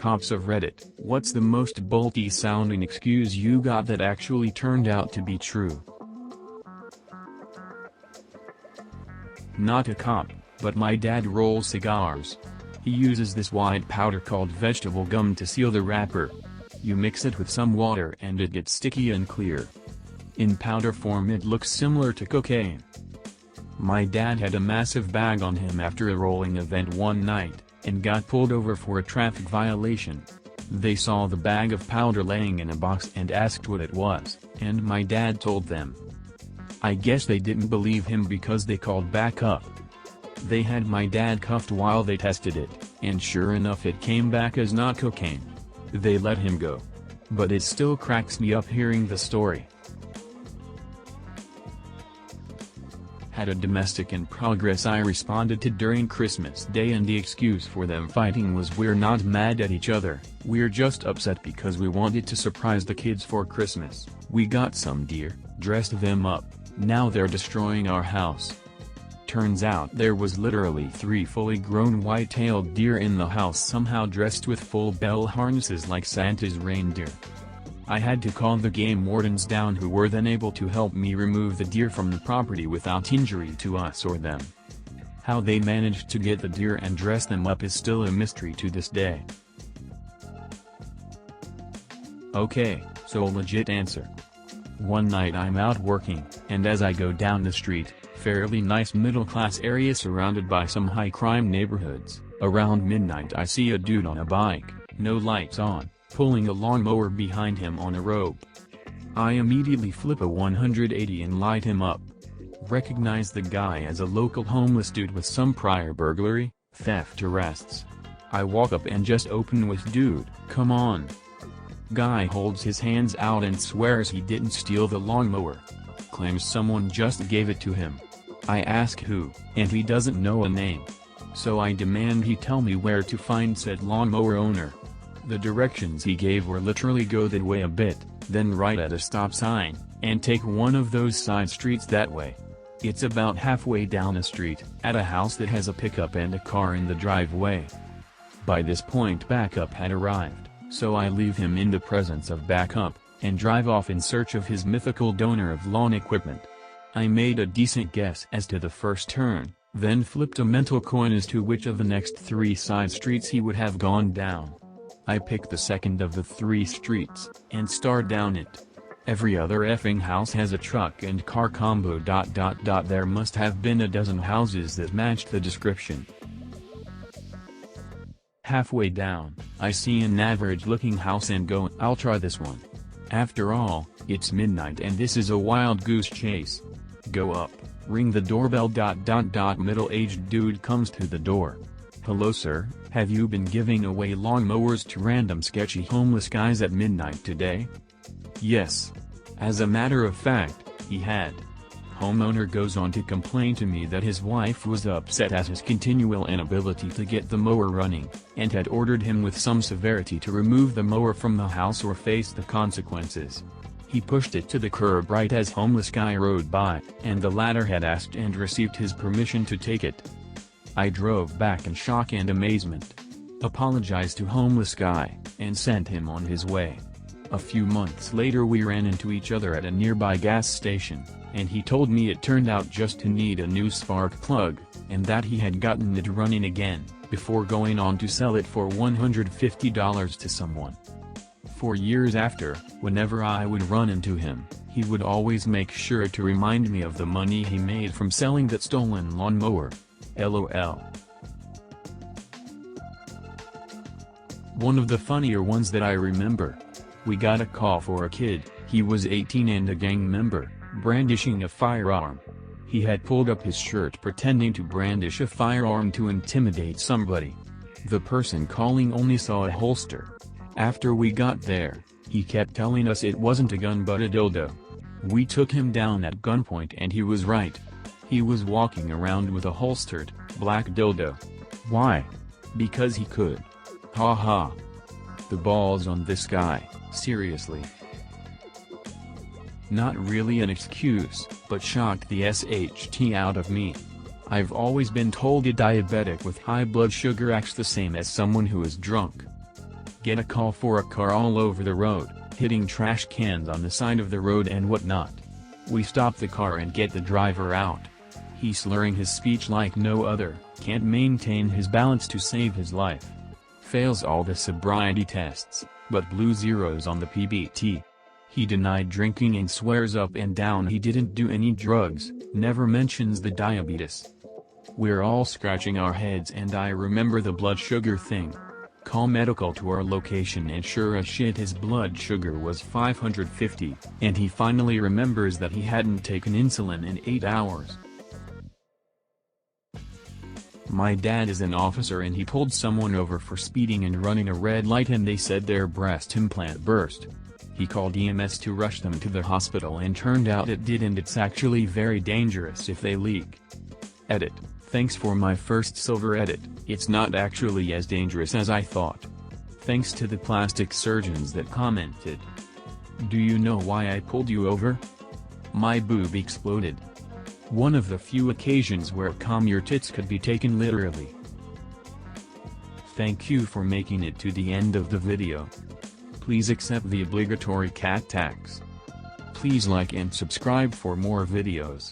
cops of Reddit. What's the most bolty sounding excuse you got that actually turned out to be true? Not a cop, but my dad rolls cigars. He uses this white powder called vegetable gum to seal the wrapper. You mix it with some water and it gets sticky and clear. In powder form it looks similar to cocaine. My dad had a massive bag on him after a rolling event one night, and got pulled over for a traffic violation. They saw the bag of powder laying in a box and asked what it was, and my dad told them. I guess they didn't believe him because they called back up. They had my dad cuffed while they tested it, and sure enough it came back as not cocaine. They let him go. But it still cracks me up hearing the story. Had a domestic in progress I responded to during Christmas Day, and the excuse for them fighting was we're not mad at each other, we're just upset because we wanted to surprise the kids for Christmas. We got some deer, dressed them up, now they're destroying our house. Turns out there was literally 3 fully grown white-tailed deer in the house, somehow dressed with full bell harnesses like Santa's reindeer. I had to call the game wardens down, who were then able to help me remove the deer from the property without injury to us or them. How they managed to get the deer and dress them up is still a mystery to this day. Okay, so legit answer. One night I'm out working, and as I go down the street, fairly nice middle-class area surrounded by some high-crime neighborhoods, around midnight I see a dude on a bike, no lights on, pulling a lawnmower behind him on a rope. I immediately flip a 180 and light him up. Recognize the guy as a local homeless dude with some prior burglary, theft arrests. I walk up and just open with "Dude, come on." Guy holds his hands out and swears he didn't steal the lawnmower. Claims someone just gave it to him. I ask who, and he doesn't know a name. So I demand he tell me where to find said lawnmower owner. The directions he gave were literally go that way a bit, then right at a stop sign, and take one of those side streets that way. It's about halfway down a street, at a house that has a pickup and a car in the driveway. By this point backup had arrived, so I leave him in the presence of backup, and drive off in search of his mythical donor of lawn equipment. I made a decent guess as to the first turn, then flipped a mental coin as to which of the next 3 side streets he would have gone down. I picked the second of the 3 streets, and start down it. Every other effing house has a truck and car combo. There must have been a dozen houses that matched the description. Halfway down, I see an average-looking house and go, I'll try this one. After all, it's midnight and this is a wild goose chase. Go up, ring the doorbell. Middle-aged dude comes to the door. Hello sir, have you been giving away lawnmowers to random sketchy homeless guys at midnight today? Yes. As a matter of fact, he had. Homeowner goes on to complain to me that his wife was upset at his continual inability to get the mower running, and had ordered him with some severity to remove the mower from the house or face the consequences. He pushed it to the curb right as homeless guy rode by, and the latter had asked and received his permission to take it. I drove back in shock and amazement. Apologized to homeless guy, and sent him on his way. A few months later we ran into each other at a nearby gas station, and he told me it turned out just to need a new spark plug, and that he had gotten it running again, before going on to sell it for $150 to someone. 4 years after, whenever I would run into him, he would always make sure to remind me of the money he made from selling that stolen lawnmower. LOL. One of the funnier ones that I remember. We got a call for a kid, he was 18 and a gang member, brandishing a firearm. He had pulled up his shirt pretending to brandish a firearm to intimidate somebody. The person calling only saw a holster. After we got there, he kept telling us it wasn't a gun but a dildo. We took him down at gunpoint and he was right. He was walking around with a holstered, black dildo. Why? Because he could. Ha ha. The balls on this guy, seriously. Not really an excuse, but shocked the SHT out of me. I've always been told a diabetic with high blood sugar acts the same as someone who is drunk. Get a call for a car all over the road, hitting trash cans on the side of the road and whatnot. We stop the car and get the driver out. He's slurring his speech like no other, can't maintain his balance to save his life. Fails all the sobriety tests, but blue zeros on the PBT. He denied drinking and swears up and down he didn't do any drugs, never mentions the diabetes. We're all scratching our heads and I remember the blood sugar thing. Call medical to our location and sure as shit his blood sugar was 550, and he finally remembers that he hadn't taken insulin in 8 hours. My dad is an officer and he pulled someone over for speeding and running a red light and they said their breast implant burst. He called EMS to rush them to the hospital and turned out it did, and it's actually very dangerous if they leak. Edit. Thanks for my first silver edit, it's not actually as dangerous as I thought. Thanks to the plastic surgeons that commented. Do you know why I pulled you over? My boob exploded. One of the few occasions where calm your tits could be taken literally. Thank you for making it to the end of the video. Please accept the obligatory cat tax. Please like and subscribe for more videos.